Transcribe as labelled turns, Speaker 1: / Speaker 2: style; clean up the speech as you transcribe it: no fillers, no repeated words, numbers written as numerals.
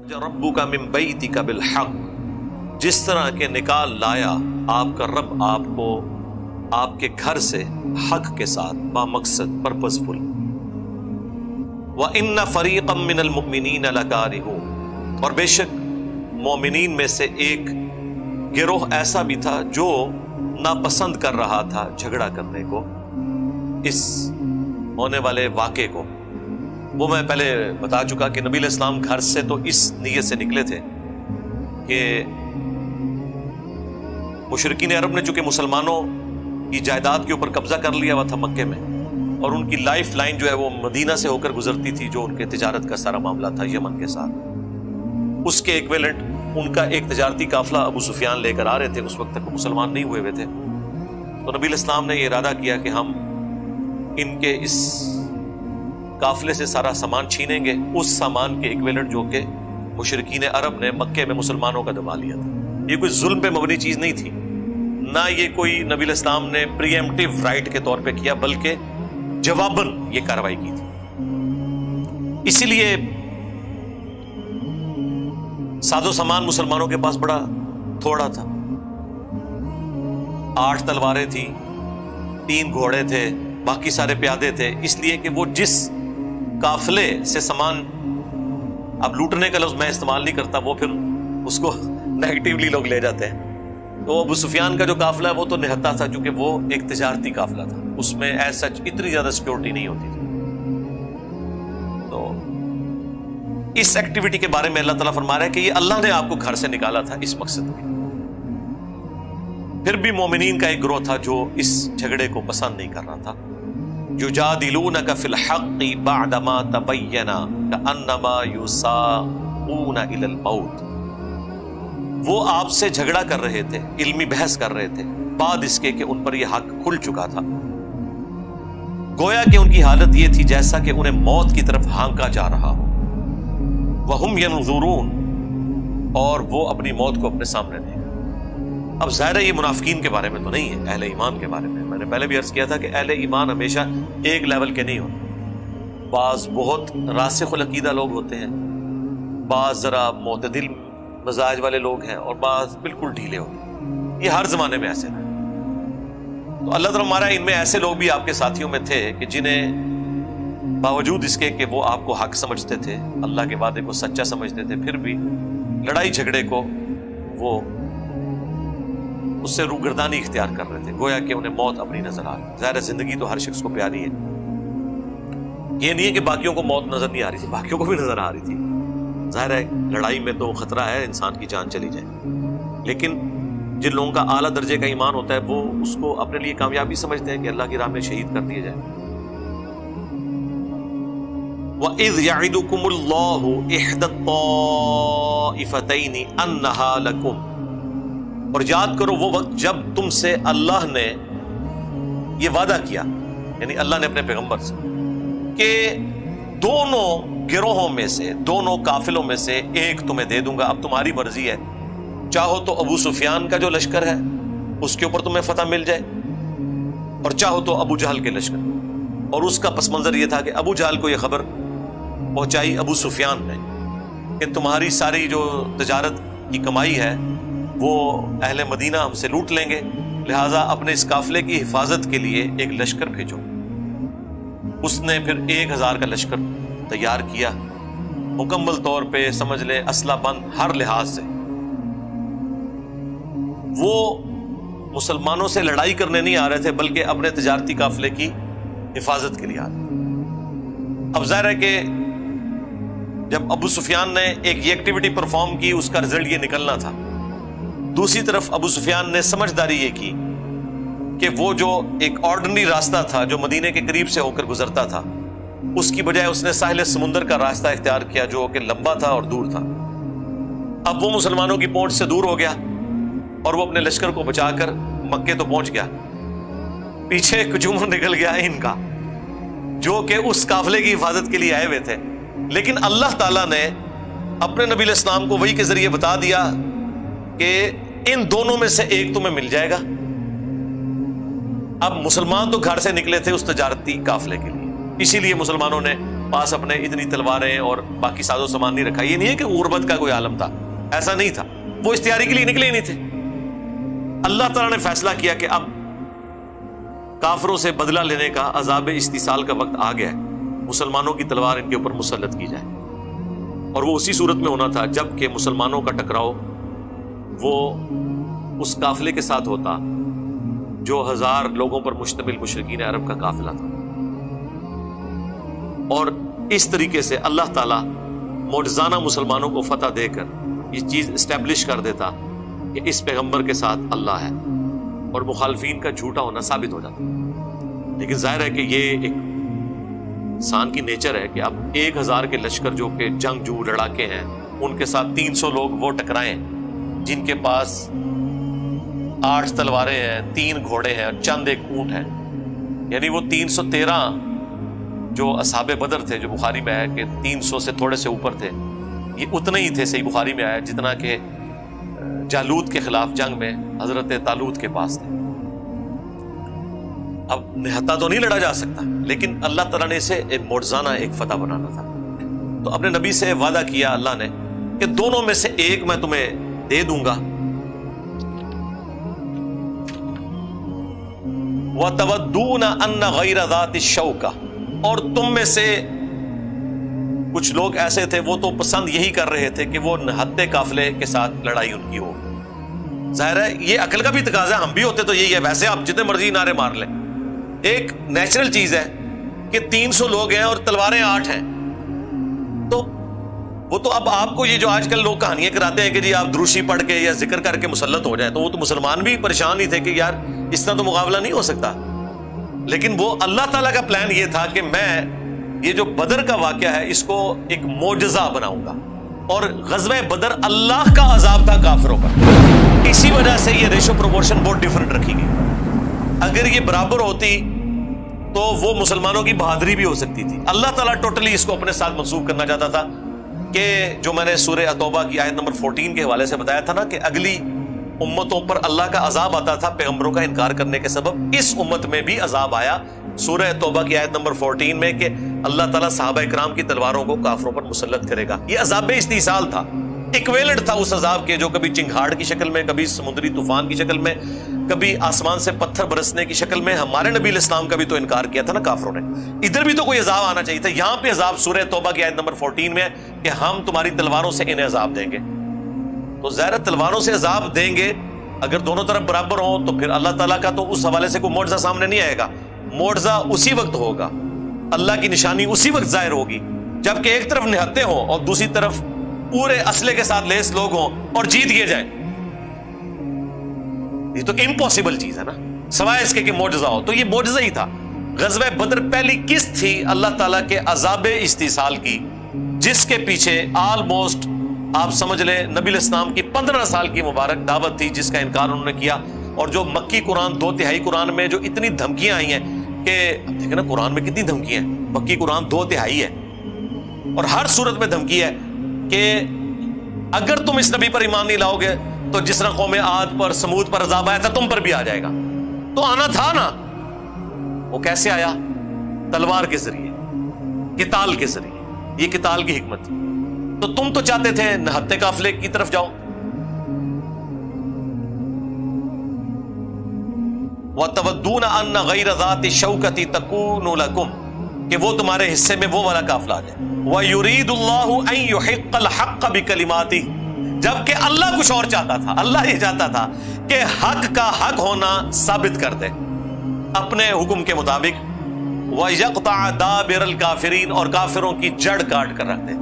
Speaker 1: ربک من بیتک بالحق، جس طرح کے نکال لایا آپ کا رب آپ کو آپ کے گھر سے حق کے ساتھ، با مقصد، پرپزفل۔ وَإِنَّ فَرِيقًا مِّنَ الْمُؤْمِنِينَ لَكَارِهُونَ، اور بے شک مومنین میں سے ایک گروہ ایسا بھی تھا جو ناپسند کر رہا تھا جھگڑا کرنے کو، اس ہونے والے واقعے کو۔ وہ میں پہلے بتا چکا کہ نبی علیہ السلام گھر سے تو اس نیت سے نکلے تھے کہ مشرکین عرب نے چونکہ مسلمانوں کی جائیداد کے اوپر قبضہ کر لیا ہوا تھا مکے میں، اور ان کی لائف لائن جو ہے وہ مدینہ سے ہو کر گزرتی تھی، جو ان کے تجارت کا سارا معاملہ تھا یمن کے ساتھ، اس کے ایکویلنٹ ان کا ایک تجارتی قافلہ ابو سفیان لے کر آ رہے تھے۔ اس وقت تک وہ مسلمان نہیں ہوئے تھے، تو نبی علیہ السلام نے یہ ارادہ کیا کہ ہم ان کے اس قافلے سے سارا سامان چھینیں گے، اس سامان کے ایکویلنٹ جو کہ مشرکین عرب نے مکے میں مسلمانوں کا دبا لیا تھا۔ یہ کوئی ظلم پہ مبنی چیز نہیں تھی، نہ یہ کوئی نبی علیہ السلام نے پری ایمپٹیو رائٹ کے طور پہ کیا، بلکہ جواباً یہ کارروائی کی تھی۔ اسی لیے ساز و سامان مسلمانوں کے پاس بڑا تھوڑا تھا، 8 تلواریں تھیں، 3 گھوڑے تھے، باقی سارے پیادے تھے، اس لیے کہ وہ جس قافلے سے سامان، اب لوٹنے کا لفظ میں استعمال نہیں کرتا، وہ پھر اس کو نیگیٹیولی لوگ لے جاتے ہیں، تو ابو سفیان کا جو قافلہ ہے وہ تو نہتا تھا، کیونکہ وہ ایک تجارتی قافلہ تھا، اس میں ایز سچ اتنی زیادہ سیکورٹی نہیں ہوتی تھی۔ تو اس ایکٹیویٹی کے بارے میں اللہ تعالیٰ فرما رہا ہے کہ یہ اللہ نے آپ کو گھر سے نکالا تھا اس مقصد میں۔ پھر بھی مومنین کا ایک گروہ تھا جو اس جھگڑے کو پسند نہیں کر رہا تھا۔ یجادلونک فی الحق بعدما تبین کانما یساقون الی الموت، وہ آپ سے جھگڑا کر رہے تھے، علمی بحث کر رہے تھے، بعد اس کے کہ ان پر یہ حق کھل چکا تھا، گویا کہ ان کی حالت یہ تھی جیسا کہ انہیں موت کی طرف ہانکا جا رہا ہو، وہم ینظرون، اور وہ اپنی موت کو اپنے سامنے دیکھ۔ اب ظاہر ہے یہ منافقین کے بارے میں تو نہیں ہے، اہل ایمان کے بارے میں نے پہلے بھی عرض کیا تھا کہ اہل ایمان ہمیشہ ایک لیول کے نہیں ہوتے، بعض بہت راسخ العقیدہ لوگ ہوتے ہیں، بعض ذرا معتدل مزاج والے لوگ ہیں، اور بعض بالکل ڈھیلے ہوتے ہیں، یہ ہر زمانے میں ایسے ہیں۔ تو اللہ تعالیٰ ہمارا ان میں ایسے لوگ بھی آپ کے ساتھیوں میں تھے کہ جنہیں باوجود اس کے کہ وہ آپ کو حق سمجھتے تھے، اللہ کے وعدے کو سچا سمجھتے تھے، پھر بھی لڑائی جھگڑے کو وہ اس سے روگردانی اختیار کر رہے تھے، گویا کہ انہیں موت اپنی نظر آ رہی۔ ظاہر ہے زندگی تو ہر شخص کو پیاری ہے، یہ نہیں ہے کہ باقیوں کو موت نظر نہیں آ رہی تھی، باقیوں کو بھی نظر آ رہی تھی۔ ظاہر ہے لڑائی میں تو خطرہ ہے انسان کی جان چلی جائے، لیکن جن لوگوں کا اعلیٰ درجے کا ایمان ہوتا ہے وہ اس کو اپنے لیے کامیابی سمجھتے ہیں کہ اللہ کی راہ میں شہید کر دیے جائے۔ وَإِذْ يَعِدُكُمُ اللَّهُ إِحْدَى الطَّائِفَتَيْنِ أَنَّهَا لَكُمْ، اور یاد کرو وہ وقت جب تم سے اللہ نے یہ وعدہ کیا، یعنی اللہ نے اپنے پیغمبر سے، کہ دونوں گروہوں میں سے، دونوں قافلوں میں سے ایک تمہیں دے دوں گا، اب تمہاری مرضی ہے، چاہو تو ابو سفیان کا جو لشکر ہے اس کے اوپر تمہیں فتح مل جائے، اور چاہو تو ابو جہل کے لشکر۔ اور اس کا پس منظر یہ تھا کہ ابو جہل کو یہ خبر پہنچائی ابو سفیان نے کہ تمہاری ساری جو تجارت کی کمائی ہے وہ اہل مدینہ ہم سے لوٹ لیں گے، لہٰذا اپنے اس قافلے کی حفاظت کے لیے ایک لشکر بھیجو۔ اس نے پھر 1000 کا لشکر تیار کیا، مکمل طور پہ سمجھ لیں اسلحہ بند ہر لحاظ سے۔ وہ مسلمانوں سے لڑائی کرنے نہیں آ رہے تھے بلکہ اپنے تجارتی قافلے کی حفاظت کے لیے آ رہے تھے۔ اب ظاہر ہے کہ جب ابو سفیان نے ایک یہ ایکٹیویٹی پرفارم کی، اس کا رزلٹ یہ نکلنا تھا۔ دوسری طرف ابو سفیان نے سمجھداری یہ کی کہ وہ جو ایک آرڈنری راستہ تھا جو مدینے کے قریب سے ہو کر گزرتا تھا، اس کی بجائے اس نے ساحل سمندر کا راستہ اختیار کیا جو کہ لمبا تھا اور دور تھا۔ اب وہ مسلمانوں کی پہنچ سے دور ہو گیا اور وہ اپنے لشکر کو بچا کر مکے تو پہنچ گیا، پیچھے ایک ہجوم نکل گیا ان کا جو کہ اس قافلے کی حفاظت کے لیے آئے ہوئے تھے، لیکن اللہ تعالیٰ نے اپنے نبی علیہ السلام کو وحی کے ذریعے بتا دیا کہ ان دونوں میں سے ایک تمہیں مل جائے گا۔ اب مسلمان تو گھر سے نکلے تھے اس تجارتی قافلے کے لیے، اسی لیے مسلمانوں نے پاس اپنے اتنی تلواریں اور باقی ساز و سامان نہیں رکھا. یہ نہیں ہے کہ غربت کا کوئی عالم تھا، ایسا نہیں تھا. وہ اشتہاری کے لیے نکلے ہی نہیں تھے. اللہ تعالیٰ نے فیصلہ کیا کہ اب کافروں سے بدلہ لینے کا، عذاب استیصال کا وقت آ گیا ہے. مسلمانوں کی تلوار ان کے اوپر مسلط کی جائے. اور وہ اسی صورت میں ہونا تھا جب کہ مسلمانوں کا ٹکراؤ وہ اس قافلے کے ساتھ ہوتا جو 1000 لوگوں پر مشتمل مشرکین عرب کا قافلہ تھا. اور اس طریقے سے اللہ تعالیٰ معجزانہ مسلمانوں کو فتح دے کر یہ چیز اسٹیبلش کر دیتا کہ اس پیغمبر کے ساتھ اللہ ہے، اور مخالفین کا جھوٹا ہونا ثابت ہو جاتا. لیکن ظاہر ہے کہ یہ ایک انسان کی نیچر ہے کہ اب 1000 کے لشکر جو کہ جنگجو لڑاکے ہیں، ان کے ساتھ 300 لوگ وہ ٹکرائیں جن کے پاس 8 تلواریں ہیں، 3 گھوڑے ہیں اور چند ایک اونٹ ہیں. یعنی وہ 313 جو اصحاب بدر تھے، جو بخاری میں ہے کہ 300 سے تھوڑے سے اوپر تھے، یہ اتنے ہی تھے، صحیح بخاری میں آیا، جتنا کہ جالوت کے خلاف جنگ میں حضرت طالوت کے پاس تھے. اب نہتا تو نہیں لڑا جا سکتا، لیکن اللہ تعالیٰ نے اسے ایک معجزانہ ایک فتح بنانا تھا. تو اپنے نبی سے وعدہ کیا اللہ نے کہ دونوں میں سے ایک میں تمہیں دے دوں گا. وَتَوَدُّونَ أَنَّ غَيْرَ ذَاتِ الشَّوْكَةِ، اور تم میں سے کچھ لوگ ایسے تھے وہ تو پسند یہی کر رہے تھے کہ وہ نہتے قافلے کے ساتھ لڑائی ان کی ہو. ظاہر ہے یہ عقل کا بھی تقاضا ہے، ہم بھی ہوتے تو یہی ہے. ویسے آپ جتنے مرضی نعرے مار لیں، ایک نیچرل چیز ہے کہ 300 لوگ ہیں اور تلواریں 8 ہیں. تو وہ تو اب آپ کو یہ جو آج کل لوگ کہانیاں کراتے ہیں کہ جی آپ دروشی پڑھ کے یا ذکر کر کے مسلط ہو جائیں، تو وہ تو مسلمان بھی پریشان ہی تھے کہ یار اس طرح تو مقابلہ نہیں ہو سکتا. لیکن وہ اللہ تعالیٰ کا پلان یہ تھا کہ میں یہ جو بدر کا واقعہ ہے اس کو ایک معجزہ بناؤں گا. اور غزوہ بدر اللہ کا عذاب تھا کافروں پر، اسی وجہ سے یہ ریشو پروپورشن بہت ڈیفرنٹ رکھی گئی. اگر یہ برابر ہوتی تو وہ مسلمانوں کی بہادری بھی ہو سکتی تھی. اللہ تعالیٰ ٹوٹلی اس کو اپنے ساتھ منسوخ کرنا چاہتا تھا کہ جو میں نے سورہ توبہ کی آیت نمبر 14 کے حوالے سے بتایا تھا نا کہ اگلی امتوں پر اللہ کا عذاب آتا تھا پیغمبروں کا انکار کرنے کے سبب، اس امت میں بھی عذاب آیا سورہ توبہ کی آیت نمبر 14 میں کہ اللہ تعالیٰ صحابہ کرام کی تلواروں کو کافروں پر مسلط کرے گا. یہ عذاب استیصال تھا، ایکویلنٹ تھا اس عذاب کے جو کبھی چنگھاڑ کی شکل میں، کبھی سمندری طوفان کی شکل میں، کبھی آسمان سے پتھر برسنے کی شکل میں. ہمارے نبی علیہ السلام کا بھی تو انکار کیا تھا نا کافروں نے. ادھر بھی تو کوئی عذاب آنا چاہیے تھا. یہاں پہ عذاب سورہ توبہ کی آیت نمبر 14 میں ہے کہ ہم تمہاری تلواروں سے انہیں عذاب دیں گے. تو ظاہر تلواروں سے عذاب دیں گے اگر دونوں طرف برابر ہوں تو پھر اللہ تعالیٰ کا تو اس حوالے سے کوئی معجزہ سامنے نہیں آئے گا. معجزہ اسی وقت ہوگا، اللہ کی نشانی اسی وقت ظاہر ہوگی جبکہ ایک طرف نہتے ہوں اور دوسری طرف پورے اسلحے کے ساتھ لیس لوگ ہوں اور جیت گئے جائیں. یہ تو امپاسبل چیز ہے نا، سوائے اس کے کہ معجزہ ہو. تو یہ معجزہ ہی تھا. غزوہ بدر پہلی قسط تھی اللہ تعالیٰ کے عذاب استیصال کی، جس کے پیچھے آلموسٹ آپ سمجھ لیں نبی علیہ السلام کی 15 سال کی مبارک دعوت تھی جس کا انکار انہوں نے کیا. اور جو مکی قرآن 2/3 قرآن میں جو اتنی دھمکیاں آئی ہیں کہ دیکھیں نا قرآن میں کتنی دھمکی ہیں. مکی قرآن 2/3 ہے اور ہر صورت میں دھمکی ہے کہ اگر تم اس نبی پر ایمان نہیں لاؤ گے تو جس طرح قوم عاد پر سمود پر عذاب آیا تھا تم پر بھی آ جائے گا. تو آنا تھا نا. وہ کیسے آیا؟ تلوار کے ذریعے، قتال کے ذریعے. یہ قتال کی حکمت تھی. تو تم تو چاہتے تھے نہتے قافلے کی طرف جاؤ. وَتَوَدُّونَ أَنَّ غَيْرَ ذَاتِ الشَّوْكَةِ تَكُونُ لَكُمْ، کہ وہ تمہارے حصے میں وہ والا قافلہ آ جائے. وَيُرِيدُ اللَّهُ أَن يُحِقَّ الْحَقَّ بِكَلِمَاتِهِ، جبکہ اللہ کچھ اور چاہتا تھا. اللہ یہ چاہتا تھا کہ حق کا حق ہونا ثابت کر دے اپنے حکم کے مطابق. وَيَقْطَعَ دَابِرَ الْكَافِرِينَ، اور کافروں کی جڑ کاٹ کر رکھ دے.